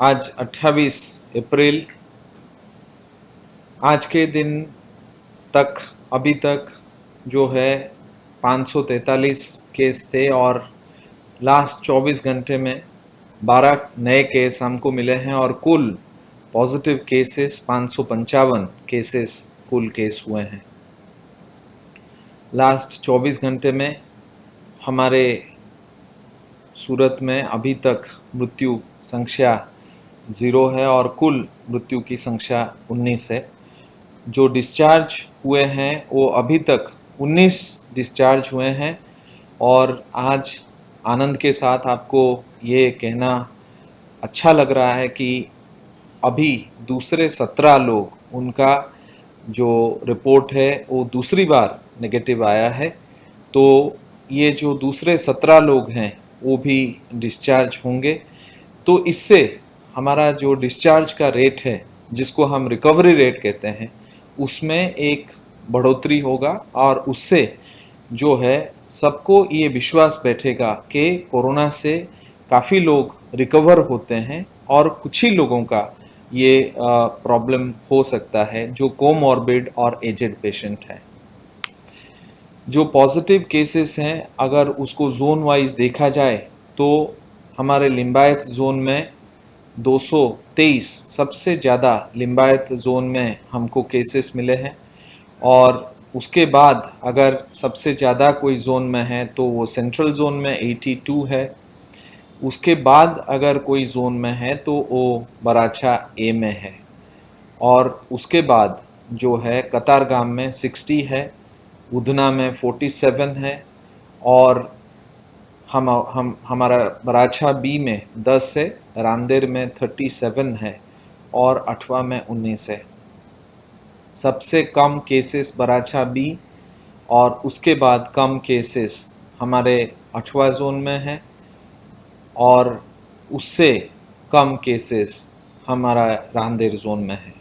आज 28 अप्रैल। आज के दिन तक अभी तक जो है 543 केस थे और लास्ट 24 घंटे में 12 नए केस हमको मिले हैं और कुल पॉजिटिव केसेस 555 केसेस कुल केस हुए हैं। लास्ट 24 घंटे में हमारे सूरत में अभी तक मृत्यु संख्या 0 है और कुल मृत्यु की संख्या 19 है। जो डिस्चार्ज हुए हैं वो अभी तक 19 डिस्चार्ज हुए हैं और आज आनंद के साथ आपको ये कहना अच्छा लग रहा है कि अभी दूसरे 17 लोग उनका जो रिपोर्ट है वो दूसरी बार नेगेटिव आया है। तो ये जो दूसरे 17 लोग हैं वो भी डिस्चार्ज होंगे। तो इससे हमारा जो डिस्चार्ज का रेट है जिसको हम रिकवरी रेट कहते हैं उसमें एक बढ़ोतरी होगा और उससे जो है सबको ये विश्वास बैठेगा कि कोरोना से काफ़ी लोग रिकवर होते हैं और कुछ ही लोगों का ये प्रॉब्लम हो सकता है जो कोमॉर्बिड और एजेड पेशेंट है। जो पॉजिटिव केसेस हैं अगर उसको जोन वाइज देखा जाए तो हमारे लिंबायत जोन में 223 सबसे ज़्यादा लिंबायत जोन में हमको केसेस मिले हैं और उसके बाद अगर सबसे ज़्यादा कोई जोन में है तो वो सेंट्रल जोन में 82 है। उसके बाद अगर कोई जोन में है तो वो बराछा ए में है और उसके बाद जो है कतारगाम में 60 है, उधना में 47 है और हमारा बराछा बी में 10 है, रांदेर में 37 है और अठवा में 19 है। सबसे कम केसेस बराछा बी और उसके बाद कम केसेस हमारे अठवा जोन में है और उससे कम केसेस हमारा रांदेर जोन में है।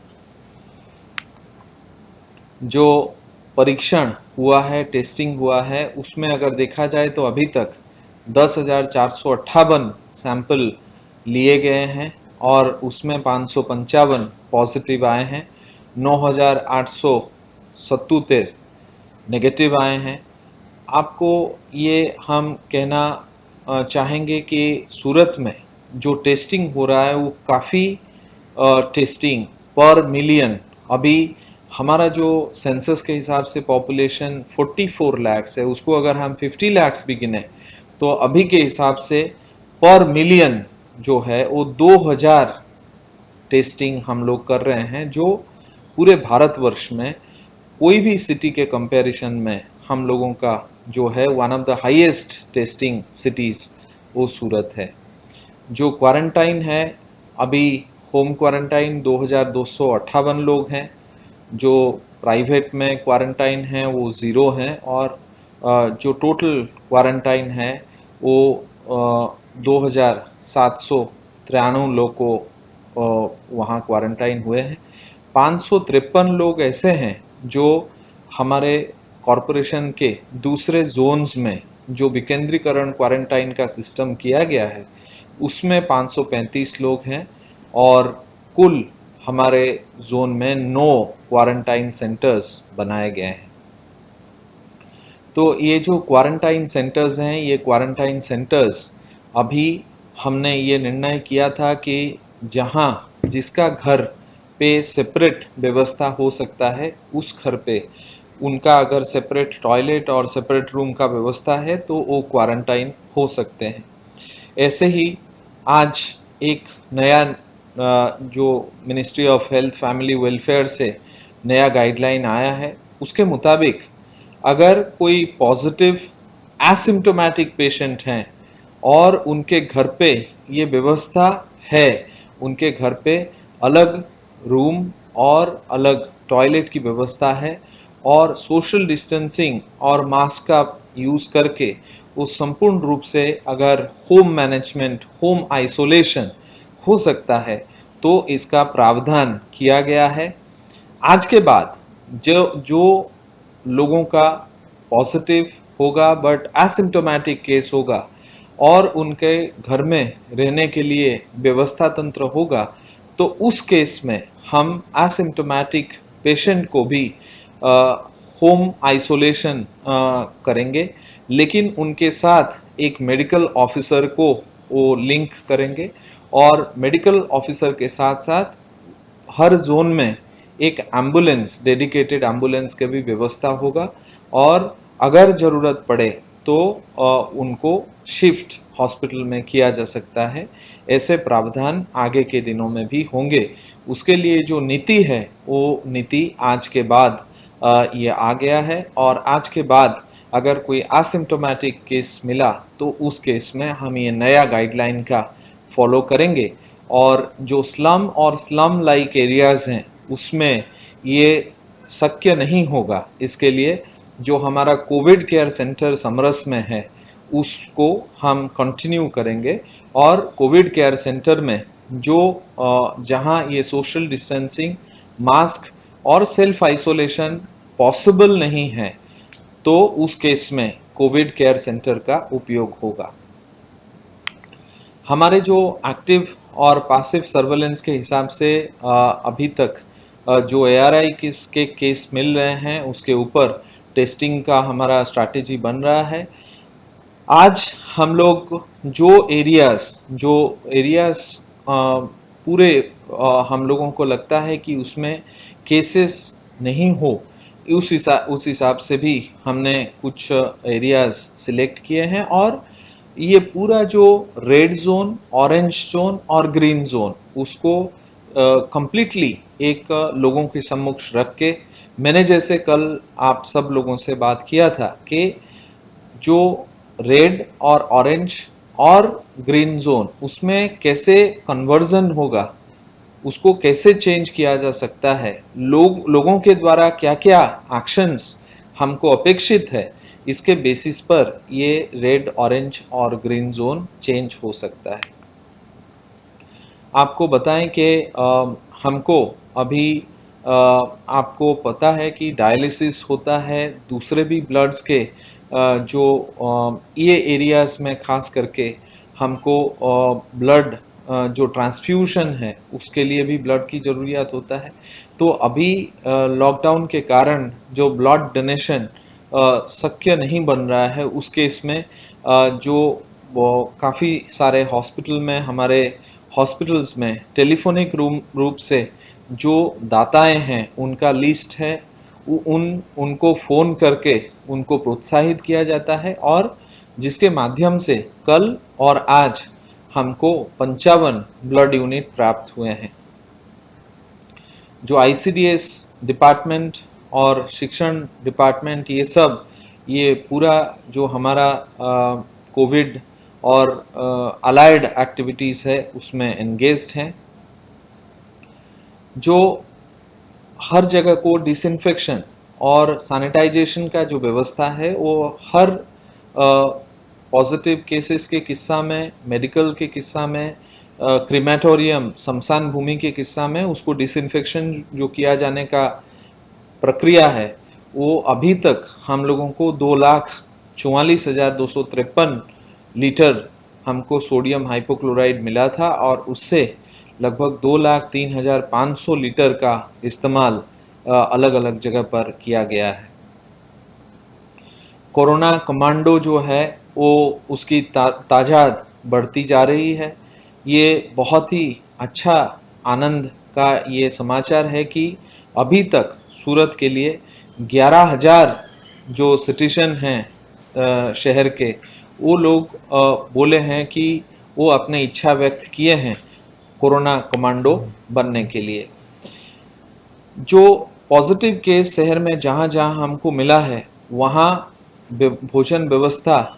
जो परीक्षण हुआ है, टेस्टिंग हुआ है, उसमें अगर देखा जाए तो अभी तक 10,458 सैंपल लिए गए हैं और उसमें 555 पॉजिटिव आए हैं, 9,877 नेगेटिव आए हैं। आपको ये हम कहना चाहेंगे कि सूरत में जो टेस्टिंग हो रहा है वो काफ़ी टेस्टिंग पर मिलियन, अभी हमारा जो सेंसस के हिसाब से पॉपुलेशन 44 लाख है, उसको अगर हम 50 लाख भी गिने तो अभी के हिसाब से पर मिलियन जो है वो 2000 टेस्टिंग हम लोग कर रहे हैं, जो पूरे भारतवर्ष में कोई भी सिटी के कंपैरिजन में हम लोगों का जो है one of the highest testing cities वो सूरत है। जो क्वारंटाइन है अभी होम क्वारंटाइन 2258 लोग हैं, जो प्राइवेट में क्वारंटाइन है वो 0 है और जो टोटल क्वारंटाइन है वो 2793 लोग को वहाँ क्वारंटाइन हुए हैं। 553 लोग ऐसे हैं जो हमारे कॉरपोरेशन के दूसरे जोन्स में जो विकेंद्रीकरण क्वारंटाइन का सिस्टम किया गया है उसमें 535 लोग हैं और कुल हमारे जोन में 9 क्वारंटाइन सेंटर्स बनाए गए हैं। तो ये जो क्वारंटाइन सेंटर्स हैं, ये क्वारंटाइन सेंटर्स अभी हमने ये निर्णय किया था कि जहां जिसका घर पे सेपरेट व्यवस्था हो सकता है उस घर पे उनका अगर सेपरेट टॉयलेट और सेपरेट रूम का व्यवस्था है तो वो क्वारंटाइन हो सकते हैं। ऐसे ही आज एक नया जो ministry of health family welfare से नया गाइडलाइन आया है, उसके मुताबिक अगर कोई पॉजिटिव एसिम्टोमेटिक पेशेंट हैं और उनके घर पे ये व्यवस्था है, उनके घर पे अलग रूम और अलग टॉयलेट की व्यवस्था है और सोशल डिस्टेंसिंग और मास्क का यूज करके वो संपूर्ण रूप से अगर होम मैनेजमेंट, होम आइसोलेशन हो सकता है तो इसका प्रावधान किया गया है। आज के बाद जो लोगों का पॉजिटिव होगा बट एसिम्टोमेटिक केस होगा और उनके घर में रहने के लिए व्यवस्था तंत्र होगा, तो उस केस में हम एसिम्प्टोमेटिक पेशेंट को भी होम आइसोलेशन करेंगे, लेकिन उनके साथ एक मेडिकल ऑफिसर को वो लिंक करेंगे, और मेडिकल ऑफिसर के साथ साथ हर जोन में एक एम्बुलेंस, डेडिकेटेड एम्बुलेंस की भी व्यवस्था होगा, और अगर जरूरत पड़े तो उनको शिफ्ट हॉस्पिटल में किया जा सकता है। ऐसे प्रावधान आगे के दिनों में भी होंगे। उसके लिए जो नीति है वो नीति आज के बाद ये आ गया है, और आज के बाद अगर कोई एसिम्प्टोमेटिक केस मिला तो उस केस में हम ये नया गाइडलाइन का फॉलो करेंगे। और जो स्लम और स्लम लाइक एरियाज हैं उसमें ये शक्य नहीं होगा। इसके लिए जो हमारा कोविड केयर सेंटर समरस में है उसको हम कंटिन्यू करेंगे, और कोविड केयर सेंटर में जो जहां ये सोशल डिस्टेंसिंग, मास्क और सेल्फ आइसोलेशन पॉसिबल नहीं है, तो उस केस में कोविड केयर सेंटर का उपयोग होगा। हमारे जो एक्टिव और पासिव सर्वेलेंस के हिसाब से अभी तक जो ARI के केस मिल रहे हैं उसके ऊपर टेस्टिंग का हमारा स्ट्रैटेजी बन रहा है। आज हम लोग जो एरियाज पूरे हम लोगों को लगता है कि उसमें केसेस नहीं हो, उस हिसाब से भी हमने कुछ एरियाज सिलेक्ट किए हैं, और ये पूरा जो रेड जोन, ऑरेंज जोन और ग्रीन जोन उसको कंप्लीटली एक लोगों के सम्मुख रख के, मैंने जैसे कल आप सब लोगों से बात किया था कि जो रेड और ऑरेंज और ग्रीन जोन उसमें कैसे कन्वर्जन होगा, उसको कैसे चेंज किया जा सकता है, लोगों के द्वारा क्या क्या एक्शंस हमको अपेक्षित है, इसके बेसिस पर ये रेड, ऑरेंज और ग्रीन जोन चेंज हो सकता है। आपको बताएं कि हमको अभी आपको पता है कि डायलिसिस होता है, दूसरे भी ब्लड्स के जो ये एरियाज में खास करके हमको ब्लड जो ट्रांसफ्यूशन है उसके लिए भी ब्लड की जरूरत होता है। तो अभी लॉकडाउन के कारण जो ब्लड डोनेशन शक्य नहीं बन रहा है, उस केस में जो काफ़ी सारे हॉस्पिटल में, हमारे हॉस्पिटल्स में टेलीफोनिक रूप से जो दाताएं हैं उनका लिस्ट है, उनको फ़ोन करके उनको प्रोत्साहित किया जाता है, और जिसके माध्यम से कल और आज हमको 55 ब्लड यूनिट प्राप्त हुए हैं। जो ICDS डिपार्टमेंट और शिक्षण डिपार्टमेंट, ये पूरा जो हमारा कोविड और अलाइड एक्टिविटीज़ है उसमें एंगेज्ड हैं। जो हर जगह को डिसइंफेक्शन और सैनिटाइजेशन का जो व्यवस्था है वो हर पॉजिटिव केसेस के किस्सा में, मेडिकल के किस्सा में, क्रीमेटोरियम, शमशान भूमि के किस्सा में उसको डिसइंफेक्शन जो किया जाने का प्रक्रिया है वो अभी तक हम लोगों को 2,44,253 लीटर हमको सोडियम हाइपोक्लोराइड मिला था, और उससे लगभग 2,03,500 लीटर का इस्तेमाल अलग अलग जगह पर किया गया है। कोरोना कमांडो जो है वो उसकी तादाद बढ़ती जा रही है। ये बहुत ही अच्छा आनंद का ये समाचार है कि अभी तक सूरत के लिए 11,000 जो सिटीजन हैं शहर के, वो लोग बोले हैं कि वो अपने इच्छा व्यक्त किए हैं कोरोना कमांडो बनने के लिए। जो पॉजिटिव केस शहर में जहां जहां हमको मिला है वहां भोजन व्यवस्था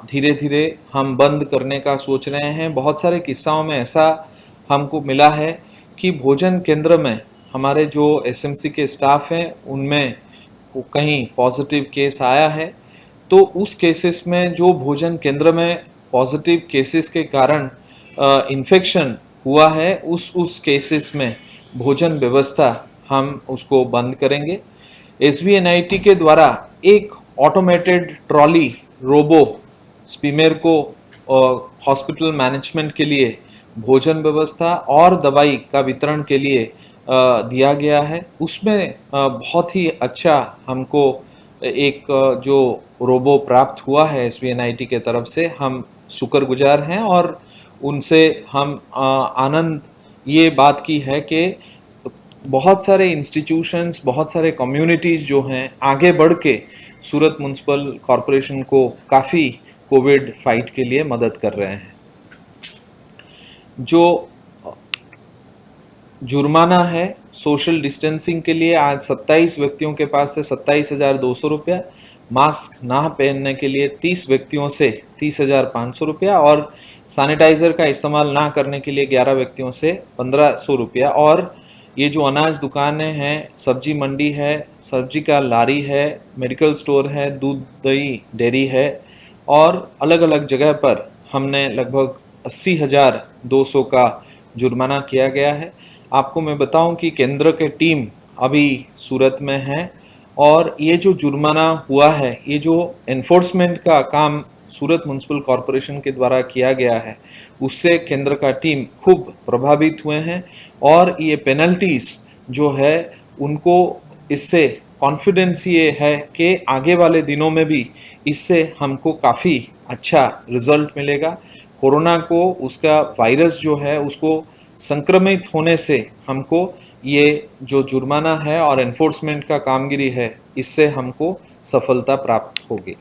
धीरे धीरे हम बंद करने का सोच रहे हैं। बहुत सारे किस्साओं में ऐसा हमको मिला है कि भोजन केंद्र में हमारे जो SMC के स्टाफ हैं उनमें कहीं पॉजिटिव केस आया है, तो उस केसेस में जो भोजन केंद्र में पॉजिटिव केसेस के कारण इन्फेक्शन हुआ है, उस केसेस में भोजन व्यवस्था हम उसको बंद करेंगे। SVNIT के द्वारा एक ऑटोमेटेड ट्रॉली रोबो स्पीमेर को हॉस्पिटल मैनेजमेंट के लिए भोजन व्यवस्था और दवाई का वितरण के लिए दिया गया है। उसमें बहुत ही अच्छा हमको एक जो रोबो प्राप्त हुआ है SBNIT के तरफ से, हम शुक्रगुजार हैं और उनसे हम आनंद ये बात की है कि बहुत सारे इंस्टीट्यूशंस, बहुत सारे कम्युनिटीज जो हैं आगे बढ़ के सूरत म्युनिसिपल कॉरपोरेशन को काफ़ी कोविड फाइट के लिए मदद कर रहे हैं। जो जुर्माना है सोशल डिस्टेंसिंग के लिए, आज 27 व्यक्तियों के पास से 27,200 रुपया, मास्क ना पहनने के लिए 30 व्यक्तियों से 30,500 रुपया और सैनिटाइजर का इस्तेमाल ना करने के लिए 11 व्यक्तियों से 1,500 रुपया। और ये जो अनाज दुकानें हैं, सब्जी मंडी है, सब्जी का लारी है, मेडिकल स्टोर है, दूध दही डेयरी है और अलग अलग जगह पर हमने लगभग 80,200 का जुर्माना किया गया है। आपको मैं बताऊं कि केंद्र के टीम अभी सूरत में है और ये जो जुर्माना हुआ है, ये जो एनफोर्समेंट का काम सूरत म्युनिसिपल कॉरपोरेशन के द्वारा किया गया है, उससे केंद्र का टीम खूब प्रभावित हुए हैं और ये पेनल्टीज जो है उनको, इससे कॉन्फिडेंस ये है कि आगे वाले दिनों में भी इससे हमको काफी अच्छा रिजल्ट मिलेगा। कोरोना को, उसका वायरस जो है उसको संक्रमित होने से हमको ये जो जुर्माना है और एनफोर्समेंट का कामगिरी है, इससे हमको सफलता प्राप्त होगी।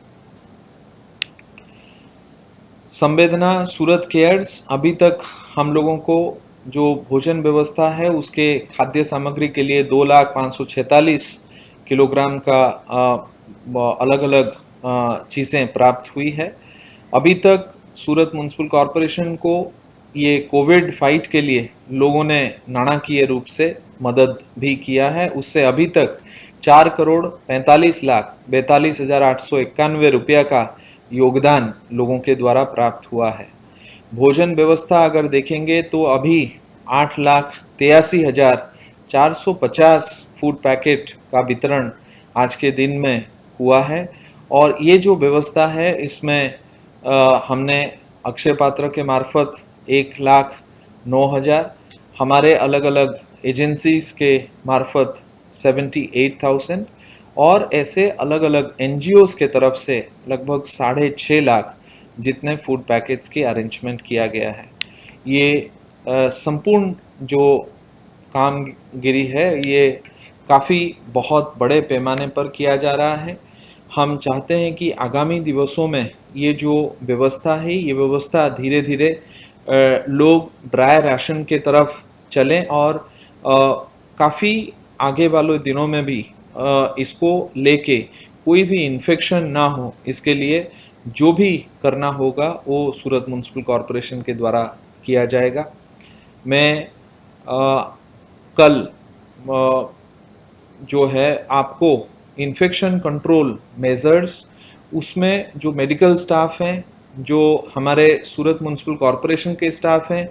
संवेदना सूरत केयर्स अभी तक हम लोगों को जो भोजन व्यवस्था है उसके खाद्य सामग्री के लिए 2,546 किलोग्राम का अलग अलग चीजें प्राप्त हुई है। अभी तक सूरत म्युनिसिपल कॉरपोरेशन को ये कोविड फाइट के लिए लोगों ने नाणाकीय रूप से मदद भी किया है। उससे अभी तक 4,45,42,891 रुपया का योगदान लोगों के द्वारा प्राप्त हुआ है। भोजन व्यवस्था अगर देखेंगे तो अभी 8,83,450 फूड पैकेट का वितरण आज के दिन में हुआ है और ये जो व्यवस्था है इसमें हमने अक्षय पात्र के मार्फत 1,09,000, हमारे अलग अलग एजेंसीज के मार्फत 78,000 और ऐसे अलग अलग NGOs के तरफ से लगभग 6.5 लाख जितने फूड पैकेट्स की अरेंजमेंट किया गया है। ये संपूर्ण जो कामगिरी है ये काफ़ी बहुत बड़े पैमाने पर किया जा रहा है। हम चाहते हैं कि आगामी दिवसों में ये जो व्यवस्था है, ये व्यवस्था धीरे धीरे लोग ड्राई राशन के तरफ चलें और काफ़ी आगे वाले दिनों में भी इसको लेके कोई भी इन्फेक्शन ना हो, इसके लिए जो भी करना होगा वो सूरत म्युनिसिपल कॉरपोरेशन के द्वारा किया जाएगा। मैं कल जो है आपको इन्फेक्शन कंट्रोल मेजर्स, उसमें जो मेडिकल स्टाफ हैं, जो हमारे सूरत म्युनिसिपल कॉरपोरेशन के स्टाफ हैं,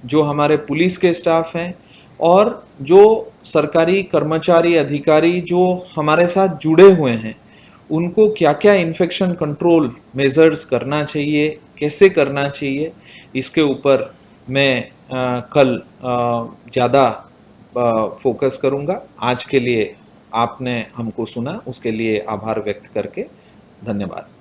जो हमारे पुलिस के स्टाफ हैं और जो सरकारी कर्मचारी अधिकारी जो हमारे साथ जुड़े हुए हैं, उनको क्या क्या इन्फेक्शन कंट्रोल मेजर्स करना चाहिए, कैसे करना चाहिए, इसके ऊपर मैं कल ज़्यादा फोकस करूंगा। आज के लिए आपने हमको सुना, उसके लिए आभार व्यक्त करके धन्यवाद।